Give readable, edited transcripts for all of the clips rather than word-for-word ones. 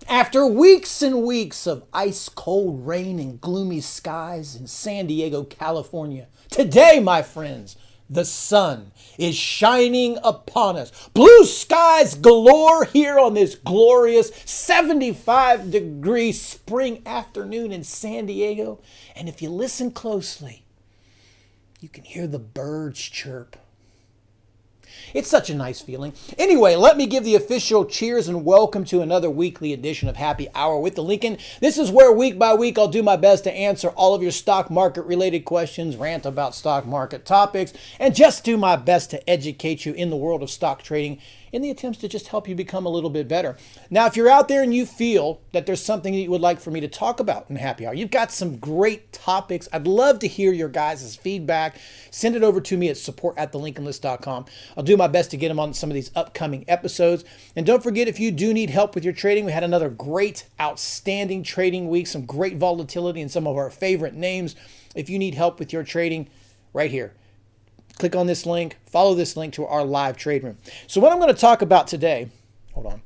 After weeks and weeks of ice cold rain and gloomy skies in San Diego, California, today, my friends, the sun is shining upon us. Blue skies galore here on this glorious 75-degree spring afternoon in San Diego. And if you listen closely, you can hear the birds chirp. It's such a nice feeling. Anyway, let me give the official cheers and welcome to another weekly edition of Happy Hour with the Lincoln. This is where week by week I'll do my best to answer all of your stock market related questions, rant about stock market topics, and just do my best to educate you in the world of stock trading in the attempts to just help you become a little bit better. Now, if you're out there and you feel that there's something that you would like for me to talk about in Happy Hour, you've got some great topics. I'd love to hear your guys' feedback. Send it over to me at support@thelincolnlist.com. I'll do my best to get them on some of these upcoming episodes. And don't forget, if you do need help with your trading, we had another great, outstanding trading week, some great volatility in some of our favorite names. If you need help with your trading, right here, click on this link, follow this link to our live trade room. So what I'm going to talk about today, hold on,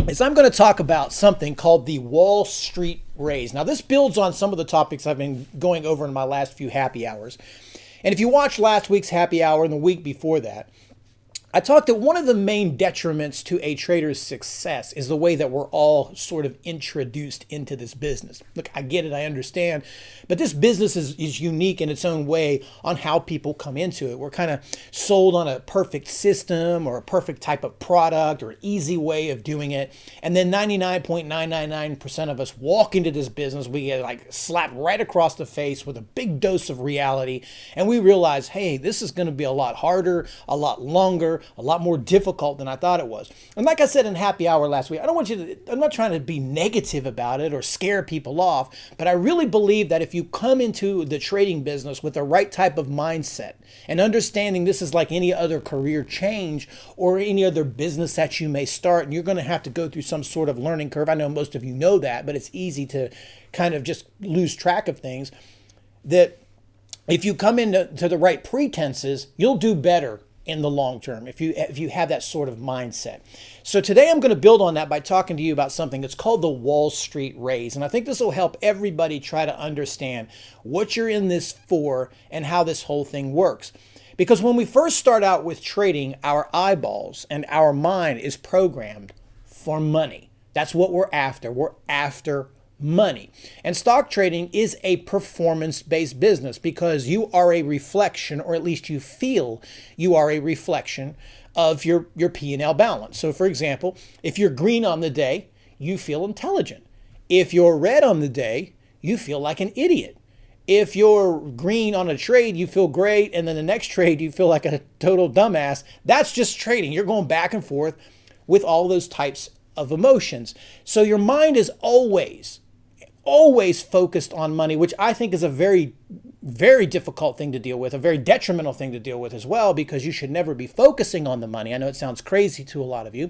is I'm going to talk about something called the Wall Street raise. Now, this builds on some of the topics I've been going over in my last few happy hours. And if you watched last week's happy hour and the week before that, I talked that one of the main detriments to a trader's success is the way that we're all sort of introduced into this business. Look, I get it, I understand, but this business is unique in its own way on how people come into it. We're kind of sold on a perfect system or a perfect type of product or an easy way of doing it. And then 99.999% of us walk into this business, we get like slapped right across the face with a big dose of reality. And we realize, hey, this is going to be a lot harder, a lot longer, a lot more difficult than I thought it was. And like I said in happy hour last week, I'm not trying to be negative about it or scare people off, but I really believe that if you come into the trading business with the right type of mindset and understanding this is like any other career change or any other business that you may start, and you're going to have to go through some sort of learning curve. I know most of you know that, but it's easy to kind of just lose track of things. That if you come into the right pretenses, you'll do better in the long term if you have that sort of mindset. So today I'm going to build on that by talking to you about something that's called the Wall Street raise. And I think this will help everybody try to understand what you're in this for and how this whole thing works. Because when we first start out with trading, our eyeballs and our mind is programmed for money. That's what we're after. We're after money. And stock trading is a performance-based business because you are a reflection, or at least you feel you are a reflection of your P&L balance. So for example, if you're green on the day, you feel intelligent. If you're red on the day, you feel like an idiot. If you're green on a trade, you feel great, and then the next trade you feel like a total dumbass. That's just trading. You're going back and forth with all those types of emotions. So your mind is always focused on money, which I think is a very, very difficult thing to deal with, a very detrimental thing to deal with as well, because you should never be focusing on the money. I know it sounds crazy to a lot of you,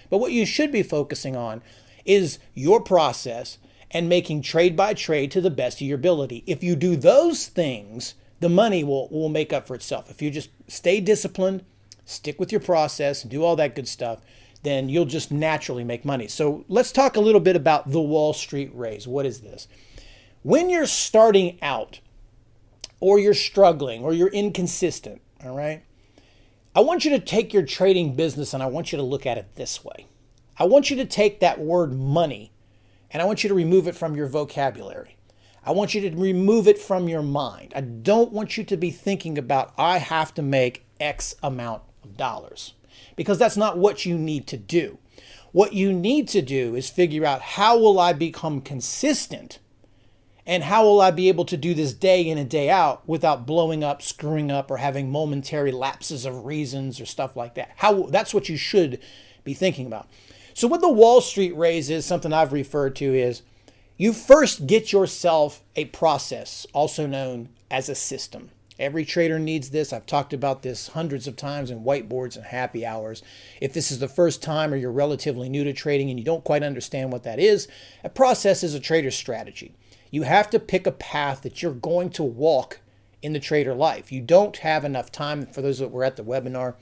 but what you should be focusing on is your process and making trade by trade to the best of your ability. If you do those things, the money will make up for itself. If you just stay disciplined, stick with your process, and do all that good stuff, then you'll just naturally make money. So let's talk a little bit about the Wall Street raise. What is this? When you're starting out, or you're struggling, or you're inconsistent, all right? I want you to take your trading business and I want you to look at it this way. I want you to take that word money and I want you to remove it from your vocabulary. I want you to remove it from your mind. I don't want you to be thinking about, I have to make X amount of dollars. Because that's not what you need to do. What you need to do is figure out, how will I become consistent, and how will I be able to do this day in and day out without blowing up, screwing up, or having momentary lapses of reasons or stuff like that. That's what you should be thinking about. So what the Wall Street raise is, something I've referred to, is you first get yourself a process, also known as a system. Every trader needs this. I've talked about this hundreds of times in whiteboards and happy hours. If this is the first time or you're relatively new to trading and you don't quite understand what that is, a process is a trader's strategy. You have to pick a path that you're going to walk in the trader life. You don't have enough time. For those that were at the webinar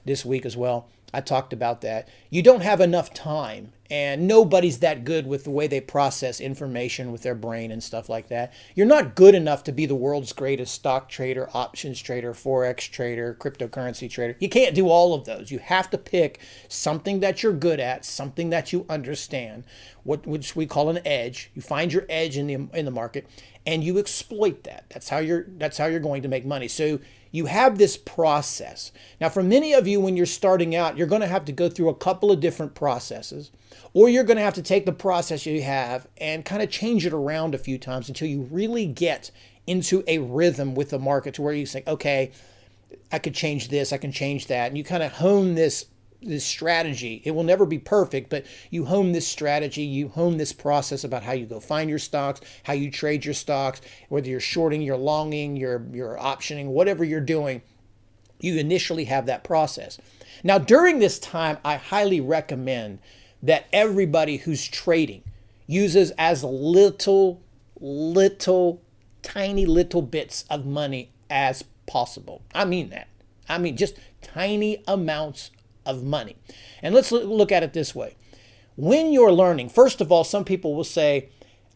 this week as well, I talked about that. You don't have enough time, and nobody's that good with the way they process information with their brain and stuff like that. You're not good enough to be the world's greatest stock trader, options trader, forex trader, cryptocurrency trader. You can't do all of those. You have to pick something that you're good at, something that you understand, which we call an edge. You find your edge in the market, and you exploit that. That's how you're going to make money. So you have this process. Now, for many of you, when you're starting out, you're going to have to go through a couple of different processes, or you're going to have to take the process you have and kind of change it around a few times until you really get into a rhythm with the market to where you think, okay, I could change this, I can change that. And you kind of hone this strategy. It will never be perfect, but you hone this strategy, you hone this process about how you go find your stocks, how you trade your stocks, whether you're shorting, you're longing, you're optioning, whatever you're doing, you initially have that process. Now, during this time, I highly recommend that everybody who's trading uses as little, tiny little bits of money as possible. I mean that. I mean just tiny amounts of money. And let's look at it this way. When you're learning, first of all, some people will say,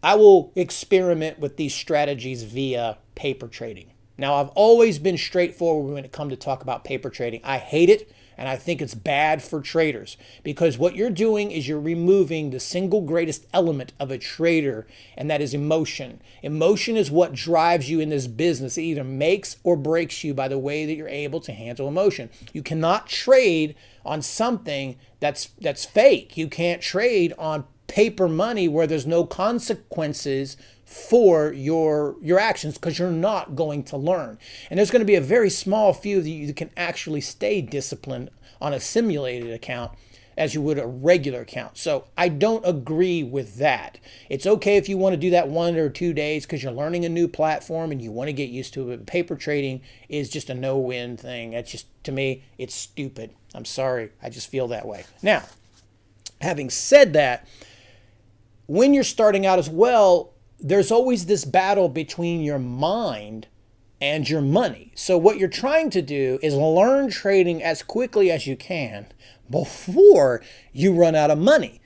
I will experiment with these strategies via paper trading. Now, I've always been straightforward when it comes to talk about paper trading. I hate it, and I think it's bad for traders because what you're doing is you're removing the single greatest element of a trader, and that is emotion. Emotion is what drives you in this business. It either makes or breaks you by the way that you're able to handle emotion. You cannot trade on something that's fake. You can't trade on paper money where there's no consequences for your actions because you're not going to learn. And there's going to be a very small few that you can actually stay disciplined on a simulated account as you would a regular account. So I don't agree with that. It's okay if you want to do that 1 or 2 days because you're learning a new platform and you want to get used to it. Paper trading is just a no-win thing. That's just, to me, it's stupid. I'm sorry. I just feel that way. Now, having said that, when you're starting out as well, there's always this battle between your mind and your money. So what you're trying to do is learn trading as quickly as you can before you run out of money.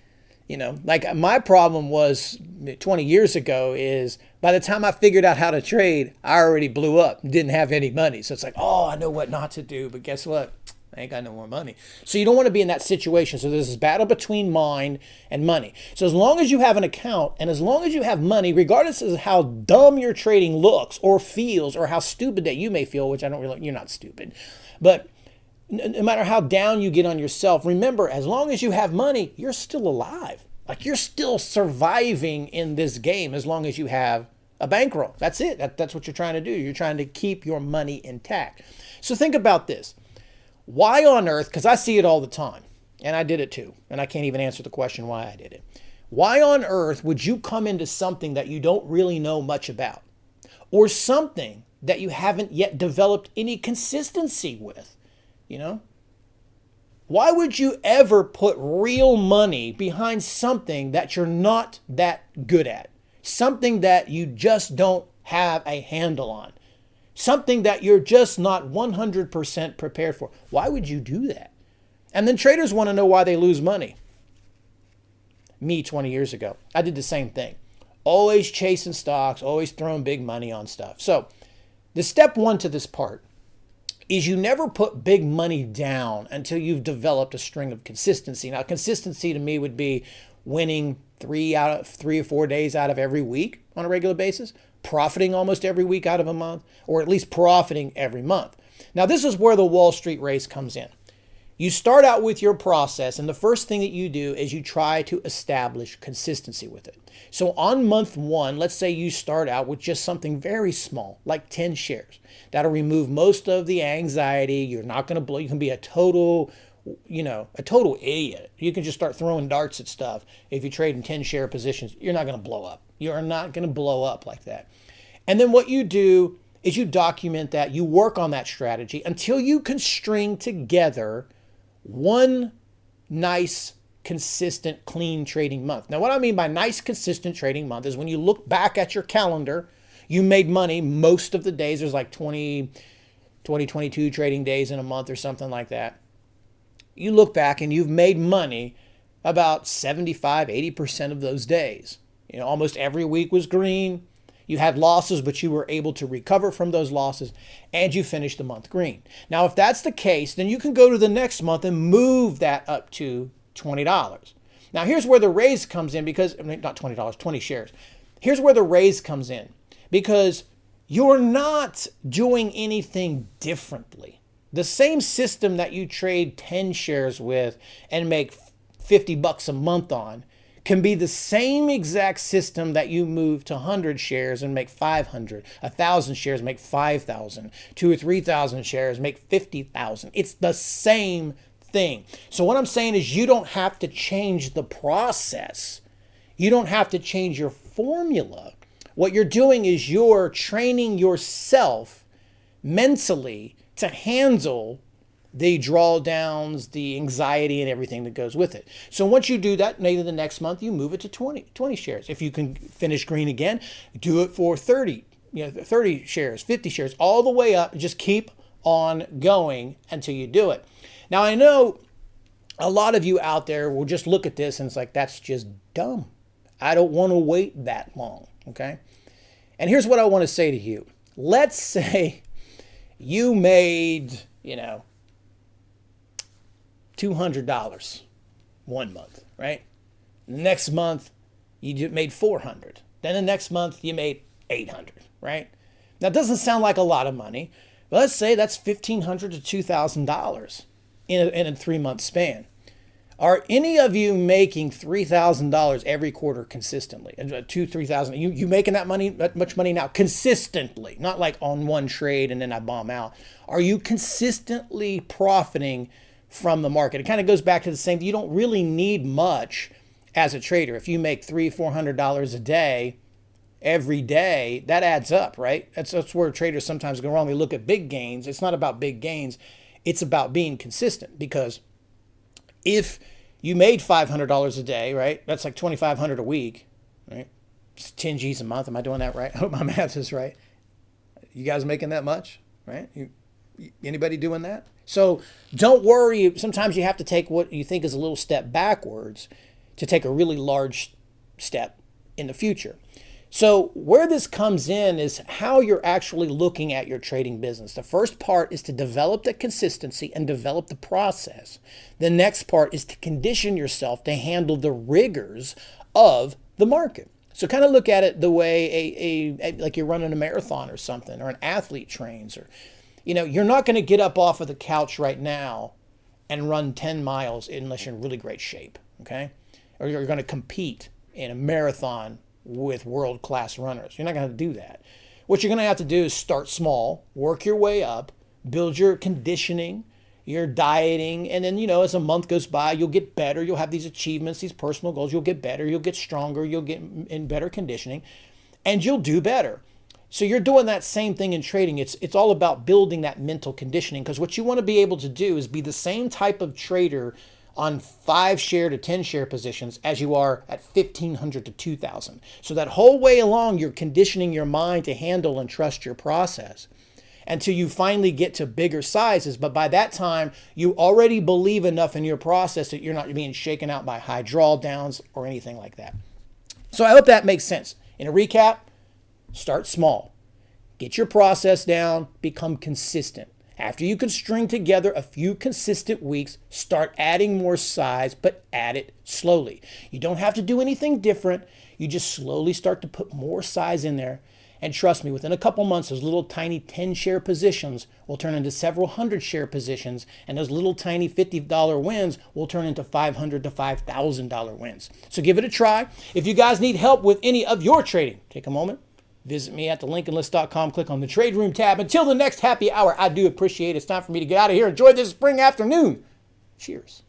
You know, like my problem was 20 years ago is by the time I figured out how to trade, I already blew up and didn't have any money. So it's like, oh, I know what not to do, but guess what? I ain't got no more money. So you don't want to be in that situation. So there's this battle between mind and money. So as long as you have an account and as long as you have money, regardless of how dumb your trading looks or feels or how stupid that you may feel, which I don't really, you're not stupid, but no matter how down you get on yourself, remember, as long as you have money, you're still alive. Like you're still surviving in this game as long as you have a bankroll. That's it. That's what you're trying to do. You're trying to keep your money intact. So think about this. Why on earth, because I see it all the time, and I did it too, and I can't even answer the question why I did it. Why on earth would you come into something that you don't really know much about, or something that you haven't yet developed any consistency with, you know? Why would you ever put real money behind something that you're not that good at? Something that you just don't have a handle on? Something that you're just not 100% prepared for. Why would you do that? And then traders want to know why they lose money. Me 20 years ago, I did the same thing. Always chasing stocks, always throwing big money on stuff. So the step one to this part is you never put big money down until you've developed a string of consistency. Now, consistency to me would be winning 3 or 4 days out of every week on a regular basis, profiting almost every week out of a month, or at least profiting every month. Now, this is where the Wall Street race comes in. You start out with your process, and the first thing that you do is you try to establish consistency with it. So on month 1, let's say you start out with just something very small, like 10 shares. That'll remove most of the anxiety. You're not going to blow. You can be a total idiot. You can just start throwing darts at stuff. If you trade in 10 share positions, you're not going to blow up. You're not going to blow up like that. And then what you do is you document that, you work on that strategy until you can string together one nice, consistent, clean trading month. Now, what I mean by nice, consistent trading month is when you look back at your calendar, you made money most of the days. There's like 22 trading days in a month or something like that. you look back and you've made money about 75, 80% of those days. Almost every week was green. You had losses, but you were able to recover from those losses, and you finished the month green. Now, if that's the case, then you can go to the next month and move that up to $20. Now, here's where the raise comes in because, not $20, 20 shares. Here's where the raise comes in because you're not doing anything differently. The same system that you trade 10 shares with and make $50 a month on can be the same exact system that you move to 100 shares and make 500, 1,000 shares make 5,000, 2,000 or 3,000 shares make 50,000. It's the same thing. So what I'm saying is you don't have to change the process. You don't have to change your formula. What you're doing is you're training yourself mentally to handle the drawdowns, the anxiety, and everything that goes with it. So once you do that, maybe the next month you move it to 20 shares. If you can finish green again, do it for 30 shares, 50 shares, all the way up. Just keep on going until you do it. Now, I know a lot of you out there will just look at this and it's like, that's just dumb. I don't want to wait that long, okay? And here's what I want to say to you. Let's say you made, $200 one month, right? The next month you made $400. Then the next month you made $800, right? Now it doesn't sound like a lot of money, but let's say that's $1,500 to $2,000 in a 3-month span. Are any of you making $3,000 every quarter consistently? $3,000. You making that much money now consistently, not like on one trade and then I bomb out. Are you consistently profiting from the market? It kind of goes back to the same. You don't really need much as a trader. If you make $300-$400 a day every day, that adds up, right? That's where traders sometimes go wrong. They look at big gains. It's not about big gains. It's about being consistent, because if you made $500 a day, right? That's like $2,500 a week, right? It's 10 G's a month. Am I doing that right? I hope my math is right. You guys making that much, right? Anybody doing that? So don't worry. Sometimes you have to take what you think is a little step backwards to take a really large step in the future. So where this comes in is how you're actually looking at your trading business. The first part is to develop the consistency and develop the process. The next part is to condition yourself to handle the rigors of the market. So kind of look at it the way like you're running a marathon or something, or an athlete trains, or you're not going to get up off of the couch right now and run 10 miles unless you're in really great shape, okay? Or you're going to compete in a marathon with world-class runners. You're not going to do that. What you're going to have to do is start small, work your way up, build your conditioning, your dieting, and then, as a month goes by, you'll get better. You'll have these achievements, these personal goals. You'll get better. You'll get stronger. You'll get in better conditioning, and you'll do better. So you're doing that same thing in trading. It's all about building that mental conditioning, because what you want to be able to do is be the same type of trader on 5 share to 10 share positions as you are at 1,500 to 2,000. So that whole way along, you're conditioning your mind to handle and trust your process until you finally get to bigger sizes. But by that time, you already believe enough in your process that you're not being shaken out by high drawdowns or anything like that. So I hope that makes sense. In a recap, start small. Get your process down, become consistent. After you can string together a few consistent weeks, start adding more size, but add it slowly. You don't have to do anything different. You just slowly start to put more size in there. And trust me, within a couple months, those little tiny 10-share positions will turn into several 100-share positions, and those little tiny $50 wins will turn into $500 to $5,000 wins. So give it a try. If you guys need help with any of your trading, take a moment. Visit me at thelincolnlist.com. Click on the Trade Room tab. Until the next happy hour, I do appreciate it. It's time for me to get out of here. Enjoy this spring afternoon. Cheers.